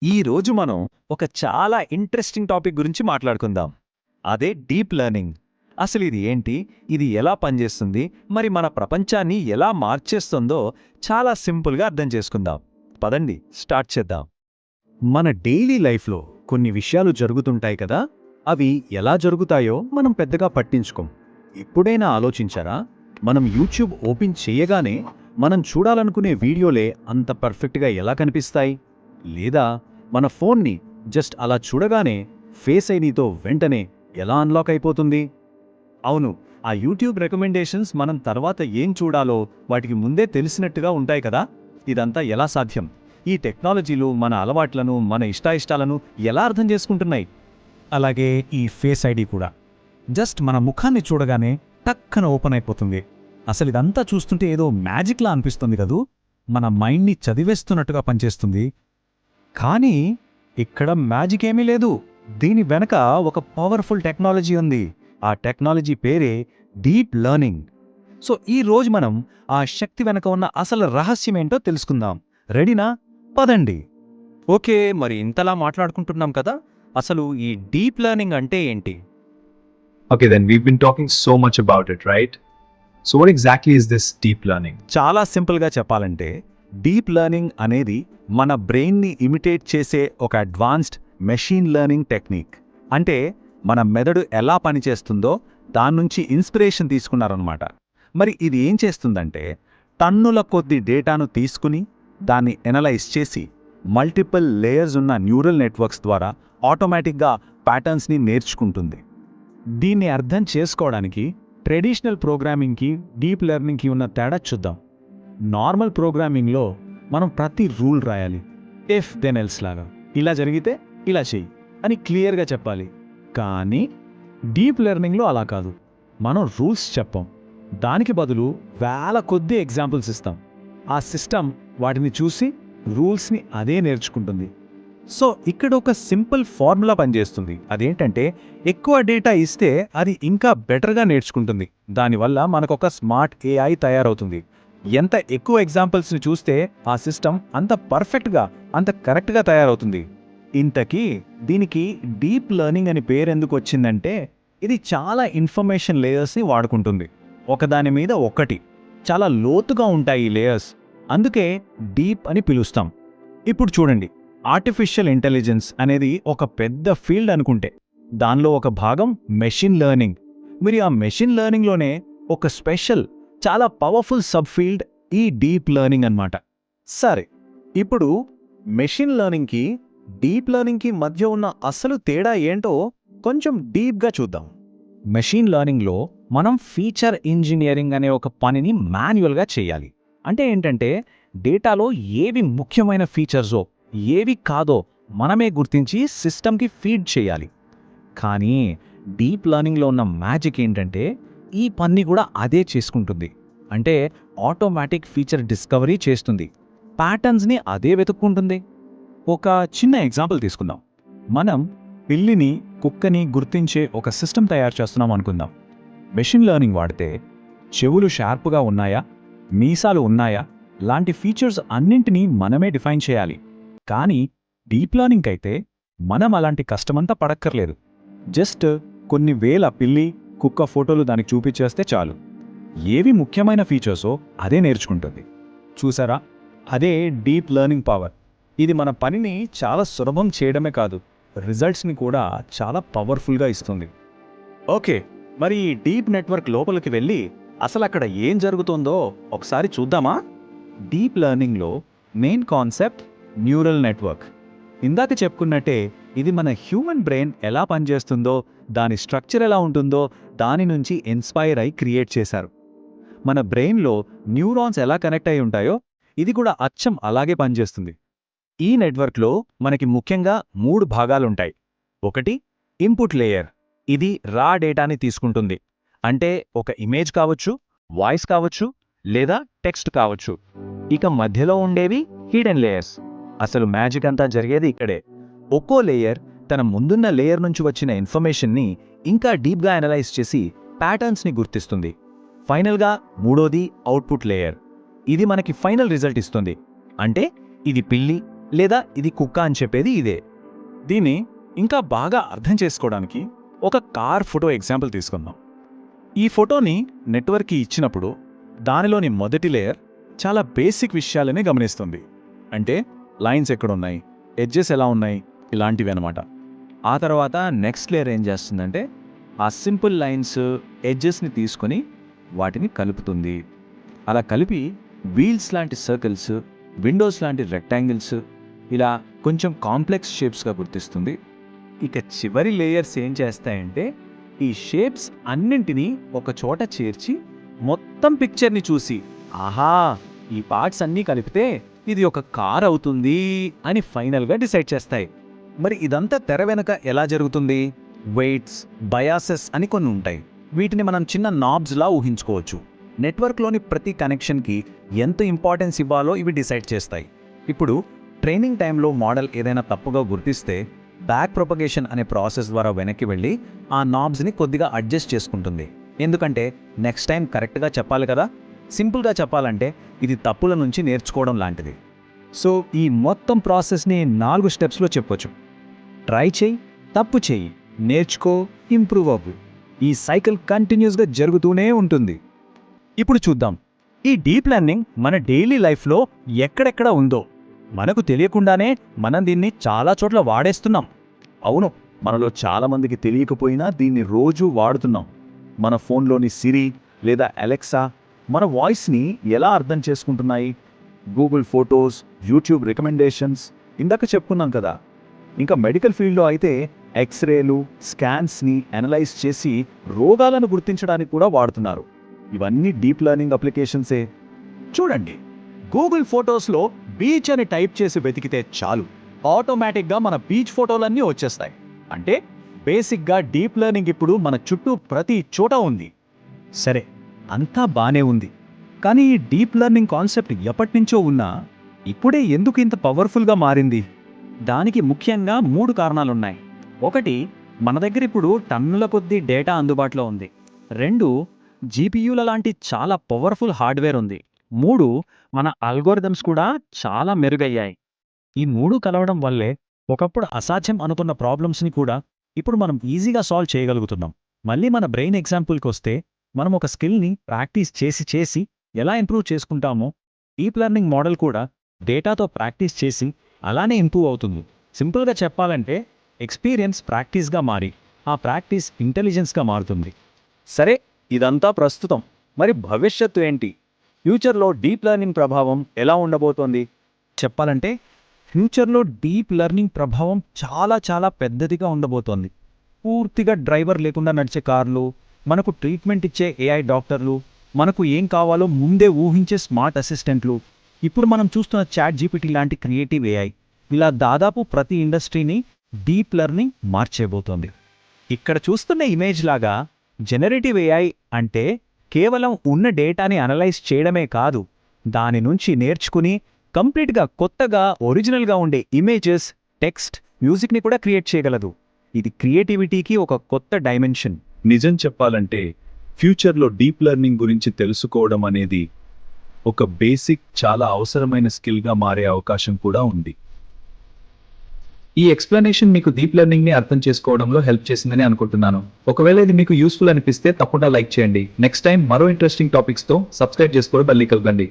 ఈ రోజు మనం ఒక చాలా ఇంట్రెస్టింగ్ టాపిక్ గురించి మాట్లాడుకుందాం. అదే డీప్ లెర్నింగ్. అసలు ఇది ఏంటి, ఇది ఎలా పనిచేస్తుంది, మరి మన ప్రపంచాన్ని ఎలా మార్చేస్తుందో చాలా సింపుల్గా అర్థం చేసుకుందాం. పదండి స్టార్ట్ చేద్దాం. మన డైలీ లైఫ్లో కొన్ని విషయాలు జరుగుతుంటాయి కదా, అవి ఎలా జరుగుతాయో మనం పెద్దగా పట్టించుకోం. ఎప్పుడైనా ఆలోచించారా, మనం యూట్యూబ్ ఓపెన్ చేయగానే మనం చూడాలనుకునే వీడియోలే అంత పర్ఫెక్ట్గా ఎలా కనిపిస్తాయి? లేదా మన ఫోన్ని జస్ట్ అలా చూడగానే ఫేస్ ఐడీతో వెంటనే ఎలా అన్లాక్ అయిపోతుంది? అవును, ఆ యూట్యూబ్ రికమెండేషన్స్ మనం తర్వాత ఏం చూడాలో వాటికి ముందే తెలిసినట్టుగా ఉంటాయి కదా. ఇదంతా ఎలా సాధ్యం? ఈ టెక్నాలజీలు మన అలవాట్లను, మన ఇష్టాయిష్టాలను ఎలా అర్థం చేసుకుంటున్నాయి? అలాగే ఈ ఫేస్ ఐడి కూడా జస్ట్ మన ముఖాన్ని చూడగానే టక్కన ఓపెన్ అయిపోతుంది. అసలు ఇదంతా చూస్తుంటే ఏదో మ్యాజిక్లా అనిపిస్తుంది కదూ. మన మైండ్ని చదివేస్తున్నట్టుగా పనిచేస్తుంది. కానీ ఇక్కడ మ్యాజిక్ ఏమీ లేదు. దీని వెనక ఒక పవర్ఫుల్ టెక్నాలజీ ఉంది. ఆ టెక్నాలజీ పేరే డీప్ లెర్నింగ్. సో ఈ రోజు మనం ఆ శక్తి వెనక ఉన్న అసలు రహస్యమేంటో తెలుసుకుందాం. రెడీనా? పదండి. ఓకే, మరి ఇంతలా మాట్లాడుకుంటున్నాం కదా, అసలు ఈ డీప్ లెర్నింగ్ అంటే ఏంటి? Okay, then we've been talking so much about it, right? So what exactly is this deep learning? చాలా సింపుల్గా చెప్పాలంటే, డీప్ లెర్నింగ్ అనేది మన బ్రెయిన్ని ఇమిటేట్ చేసే ఒక అడ్వాన్స్డ్ మెషీన్ లెర్నింగ్ టెక్నిక్. అంటే మన మెదడు ఎలా పనిచేస్తుందో దాని నుంచి ఇన్స్పిరేషన్ తీసుకున్నారనమాట. మరి ఇది ఏం చేస్తుందంటే, టన్నుల కొద్ది డేటాను తీసుకుని దాన్ని ఎనలైజ్ చేసి మల్టిపుల్ లేయర్స్ ఉన్న న్యూరల్ నెట్వర్క్స్ ద్వారా ఆటోమేటిక్గా ప్యాటర్న్స్ని నేర్చుకుంటుంది. దీన్ని అర్థం చేసుకోవడానికి ట్రెడిషనల్ ప్రోగ్రామింగ్కి డీప్ లెర్నింగ్కి ఉన్న తేడా చూద్దాం. నార్మల్ ప్రోగ్రామింగ్లో మనం ప్రతి రూల్ రాయాలి, ఇఫ్ దెన్ ఎల్స్ లాగా. ఇలా జరిగితే ఇలా చెయ్యి అని క్లియర్గా చెప్పాలి. కానీ డీప్ లెర్నింగ్లో అలా కాదు. మనం రూల్స్ చెప్పం, దానికి బదులు వేల కొద్ది ఎగ్జాంపుల్స్ ఇస్తాం. ఆ సిస్టమ్ వాటిని చూసి రూల్స్ని అదే నేర్చుకుంటుంది. సో ఇక్కడ ఒక సింపుల్ ఫార్ములా పనిచేస్తుంది. అదేంటంటే, ఎక్కువ డేటా ఇస్తే అది ఇంకా బెటర్గా నేర్చుకుంటుంది. దానివల్ల మనకొక స్మార్ట్ ఏఐ తయారవుతుంది. ఎంత ఎక్కువ ఎగ్జాంపుల్స్ని చూస్తే ఆ సిస్టమ్ అంత పర్ఫెక్ట్గా, అంత కరెక్ట్గా తయారవుతుంది. ఇంతకీ దీనికి డీప్ లెర్నింగ్ అని పేరెందుకు వచ్చిందంటే, ఇది చాలా ఇన్ఫర్మేషన్ లేయర్స్ని వాడుకుంటుంది. ఒకదాని మీద ఒకటి చాలా లోతుగా ఉంటాయి ఈ లేయర్స్. అందుకే డీప్ అని పిలుస్తాం. ఇప్పుడు చూడండి, ఆర్టిఫిషియల్ ఇంటెలిజెన్స్ అనేది ఒక పెద్ద ఫీల్డ్ అనుకుంటే, దానిలో ఒక భాగం మెషిన్ లెర్నింగ్. మరి ఆ మెషిన్ లెర్నింగ్లోనే ఒక స్పెషల్, చాలా పవర్ఫుల్ సబ్ ఫీల్డ్ ఈ డీప్ లెర్నింగ్ అన్నమాట. సరే, ఇప్పుడు మెషిన్ లెర్నింగ్కి డీప్ లెర్నింగ్కి మధ్య ఉన్న అసలు తేడా ఏంటో కొంచెం డీప్గా చూద్దాం. మెషిన్ లెర్నింగ్లో మనం ఫీచర్ ఇంజనీరింగ్ అనే ఒక పనిని మాన్యువల్గా చేయాలి. అంటే ఏంటంటే, డేటాలో ఏవి ముఖ్యమైన ఫీచర్సో, ఏవి కాదో మనమే గుర్తించి సిస్టమ్కి ఫీడ్ చేయాలి. కానీ డీప్ లెర్నింగ్లో ఉన్న మ్యాజిక్ ఏంటంటే, ఈ పని కూడా అదే చేసుకుంటుంది. అంటే ఆటోమేటిక్ ఫీచర్ డిస్కవరీ చేస్తుంది, ప్యాటర్న్స్ని అదే వెతుక్కుంటుంది. ఒక చిన్న ఎగ్జాంపుల్ తీసుకుందాం. మనం పిల్లిని, కుక్కని గుర్తించే ఒక సిస్టమ్ తయారు చేస్తున్నాం అనుకుందాం. మెషిన్ లెర్నింగ్ వాడితే చెవులు షార్ప్గా ఉన్నాయా, మీసాలు ఉన్నాయా లాంటి ఫీచర్స్ అన్నింటినీ మనమే డిఫైన్ చేయాలి. కానీ డీప్ లెర్నింగ్ అయితే మనం అలాంటి కష్టమంతా పడక్కర్లేదు. జస్ట్ కొన్ని వేల పిల్లి, కుక్క ఫోటోలు దానికి చూపించేస్తే చాలు. ఏవి ముఖ్యమైన ఫీచర్సో అదే నేర్చుకుంటుంది. చూసారా, అదే డీప్ లెర్నింగ్ పవర్. ఇది మన పనిని చాలా సులభం చేయడమే కాదు, రిజల్ట్స్ని కూడా చాలా పవర్ఫుల్గా ఇస్తుంది. ఓకే, మరి ఈ డీప్ నెట్వర్క్ లోపలికి వెళ్ళి అసలు అక్కడ ఏం జరుగుతుందో ఒకసారి చూద్దామా? డీప్ లెర్నింగ్లో మెయిన్ కాన్సెప్ట్ న్యూరల్ నెట్వర్క్. ఇందాక చెప్పుకున్నట్టే, ఇది మన హ్యూమన్ బ్రెయిన్ ఎలా పనిచేస్తుందో, దాని స్ట్రక్చర్ ఎలా ఉంటుందో దాని నుంచి ఇన్స్పైర్ అయి క్రియేట్ చేశారు. మన బ్రెయిన్లో న్యూరాన్స్ ఎలా కనెక్ట్ అయి ఉంటాయో ఇది కూడా అచ్చం అలాగే పనిచేస్తుంది. ఈ నెట్వర్క్లో మనకి ముఖ్యంగా 3 భాగాలుంటాయి. ఒకటి ఇన్పుట్ లేయర్. ఇది రా డేటాని తీసుకుంటుంది. అంటే ఒక ఇమేజ్ కావచ్చు, వాయిస్ కావచ్చు, లేదా టెక్స్ట్ కావచ్చు. ఇక మధ్యలో ఉండేవి హిడెన్ లేయర్స్. అసలు మ్యాజిక్ అంతా జరిగేది ఇక్కడే. ఒక్కో లేయర్ తన ముందున్న లేయర్ నుంచి వచ్చిన ఇన్ఫర్మేషన్ని ఇంకా డీప్గా అనలైజ్ చేసి ప్యాటర్న్స్ని గుర్తిస్తుంది. ఫైనల్గా మూడోది అవుట్పుట్ లేయర్. ఇది మనకి ఫైనల్ రిజల్ట్ ఇస్తుంది. అంటే ఇది పిల్లి, లేదా ఇది కుక్క అని చెప్పేది ఇదే. దీన్ని ఇంకా బాగా అర్థం చేసుకోవడానికి ఒక కార్ ఫోటో ఎగ్జాంపుల్ తీసుకుందాం. ఈ ఫోటోని నెట్వర్క్కి ఇచ్చినప్పుడు దానిలోని మొదటి లేయర్ చాలా బేసిక్ విషయాలనే గమనిస్తుంది. అంటే లైన్స్ ఎక్కడున్నాయి, ఎడ్జెస్ ఎలా ఉన్నాయి, ఇలాంటివి అనమాట. ఆ తర్వాత నెక్స్ట్ లేయర్ ఏం చేస్తుందంటే ఆ సింపుల్ లైన్స్, ఎడ్జెస్ని తీసుకొని వాటిని కలుపుతుంది. అలా కలిపి వీల్స్ లాంటి సర్కిల్స్, విండోస్ లాంటి రెక్టాంగిల్స్, ఇలా కొంచెం కాంప్లెక్స్ షేప్స్గా గుర్తిస్తుంది. ఇక చివరి లేయర్స్ ఏం చేస్తాయంటే ఈ షేప్స్ అన్నింటినీ ఒక చోట చేర్చి మొత్తం పిక్చర్ని చూసి, ఆహా ఈ పార్ట్స్ అన్నీ కలిపితే ఇది ఒక కార్ అవుతుంది అని ఫైనల్గా డిసైడ్ చేస్తాయి. మరి ఇదంతా తెర వెనుక ఎలా జరుగుతుంది? వెయిట్స్, బయాసెస్ అని కొన్ని ఉంటాయి. వీటిని మనం చిన్న నాబ్స్లా ఊహించుకోవచ్చు. నెట్వర్క్లోని ప్రతి కనెక్షన్కి ఎంత ఇంపార్టెన్స్ ఇవ్వాలో ఇవి డిసైడ్ చేస్తాయి. ఇప్పుడు ట్రైనింగ్ టైంలో మోడల్ ఏదైనా తప్పుగా గుర్తిస్తే బ్యాక్ ప్రొపగేషన్ అనే ప్రాసెస్ ద్వారా వెనక్కి వెళ్ళి ఆ నాబ్స్ని కొద్దిగా అడ్జస్ట్ చేసుకుంటుంది. ఎందుకంటే నెక్స్ట్ టైం కరెక్ట్గా చెప్పాలి కదా. సింపుల్గా చెప్పాలంటే ఇది తప్పుల నుంచి నేర్చుకోవడం లాంటిది. సో ఈ మొత్తం ప్రాసెస్ని 4 స్టెప్స్లో చెప్పొచ్చు. ట్రై చేయి, తప్పు చేయి, నేర్చుకో, ఇంప్రూవ్ అవ్వు. ఈ సైకిల్ కంటిన్యూస్గా జరుగుతూనే ఉంటుంది. ఇప్పుడు చూద్దాం, ఈ డీప్ లెర్నింగ్ మన డైలీ లైఫ్లో ఎక్కడెక్కడ ఉందో. మనకు తెలియకుండానే మనం దీన్ని చాలా చోట్ల వాడేస్తున్నాం. అవును, మనలో చాలామందికి తెలియకపోయినా దీన్ని రోజూ వాడుతున్నాం. మన ఫోన్లోని సిరి లేదా అలెక్సా మన వాయిస్ని ఎలా అర్థం చేసుకుంటున్నాయి? గూగుల్ ఫొటోస్, యూట్యూబ్ రికమెండేషన్స్ ఇందాక చెప్పుకున్నాం కదా. ఇంకా మెడికల్ ఫీల్డ్లో అయితే ఎక్స్రేలు, స్కాన్స్ని అనలైజ్ చేసి రోగాలను గుర్తించడానికి కూడా వాడుతున్నారు. ఇవన్నీ డీప్ లెర్నింగ్ అప్లికేషన్సే. చూడండి, గూగుల్ ఫొటోస్లో బీచ్ అని టైప్ చేసి వెతికితే చాలు, ఆటోమేటిక్గా మన బీచ్ ఫోటోలన్నీ వచ్చేస్తాయి. అంటే బేసిక్గా డీప్ లెర్నింగ్ ఇప్పుడు మన చుట్టూ ప్రతి చోట ఉంది. సరే, అంతా బానే ఉంది. కానీ ఈ డీప్ లెర్నింగ్ కాన్సెప్ట్ ఎప్పటినుంచో ఉన్నా ఇప్పుడే ఎందుకు ఇంత పవర్ఫుల్గా మారింది? దానికి ముఖ్యంగా 3 కారణాలున్నాయి. 1, మన దగ్గర ఇప్పుడు టన్నుల కొద్దీ డేటా అందుబాటులో ఉంది. 2, జీపీయూల లాంటి చాలా పవర్ఫుల్ హార్డ్వేర్ ఉంది. 3, మన అల్గోరిథమ్స్ కూడా చాలా మెరుగయ్యాయి. ఈ 3 కలవడం వల్లే ఒకప్పుడు అసాధ్యం అనుకున్న ప్రాబ్లమ్స్ని కూడా ఇప్పుడు మనం ఈజీగా సాల్వ్ చేయగలుగుతున్నాం. మళ్ళీ మన బ్రెయిన్ ఎగ్జాంపుల్కి వస్తే, మనం ఒక స్కిల్ని ప్రాక్టీస్ చేసి చేసి ఎలా ఇంప్రూవ్ చేసుకుంటామో, డీప్ లెర్నింగ్ మోడల్ కూడా డేటాతో ప్రాక్టీస్ చేసి అలానే ఇంప్రూవ్ అవుతుంది. సింపుల్గా చెప్పాలంటే ఎక్స్పీరియన్స్ ప్రాక్టీస్గా మారి ఆ ప్రాక్టీస్ ఇంటెలిజెన్స్గా మారుతుంది. సరే, ఇదంతా ప్రస్తుతం. మరి భవిష్యత్తు ఏంటి? ఫ్యూచర్లో డీప్ లెర్నింగ్ ప్రభావం ఎలా ఉండబోతోంది? చెప్పాలంటే ఫ్యూచర్లో డీప్ లెర్నింగ్ ప్రభావం చాలా చాలా పెద్దదిగా ఉండబోతోంది. పూర్తిగా డ్రైవర్ లేకుండా నడిచే కార్లు, మనకు ట్రీట్మెంట్ ఇచ్చే ఏఐ డాక్టర్లు, మనకు ఏం కావాలో ముందే ఊహించే స్మార్ట్ అసిస్టెంట్లు, ఇప్పుడు మనం చూస్తున్న చాట్ జీపీటీ లాంటి క్రియేటివ్ ఏఐ, ఇలా దాదాపు ప్రతి ఇండస్ట్రీని డీప్ లెర్నింగ్ మార్చేయబోతోంది. ఇక్కడ చూస్తున్న ఇమేజ్ లాగా జనరేటివ్ ఏఐ అంటే కేవలం ఉన్న డేటాని అనలైజ్ చేయడమే కాదు, దాని నుంచి నేర్చుకుని కంప్లీట్గా కొత్తగా ఒరిజినల్గా ఉండే ఇమేజెస్, టెక్స్ట్, మ్యూజిక్ని కూడా క్రియేట్ చేయగలదు. ఇది క్రియేటివిటీకి ఒక కొత్త డైమెన్షన్. నిజం చెప్పాలంటే ఫ్యూచర్లో డీప్ లెర్నింగ్ గురించి తెలుసుకోవడం అనేది ఒక బేసిక్, చాలా అవసరమైన స్కిల్గా మారే అవకాశం కూడా ఉంది. ఈ ఎక్స్ప్లెనేషన్ మీకు డీప్ లెర్నింగ్ ని అర్థం చేసుకోవడంలో హెల్ప్ చేసిందని అనుకుంటున్నాను. ఒకవేళ ఇది మీకు యూస్ఫుల్ అనిపిస్తే తప్పకుండా లైక్ చేయండి. నెక్స్ట్ టైం మరో ఇంట్రెస్టింగ్ టాపిక్స్ తో సబ్స్క్రైబ్ చేసుకోవడం మళ్ళీ కలగండి.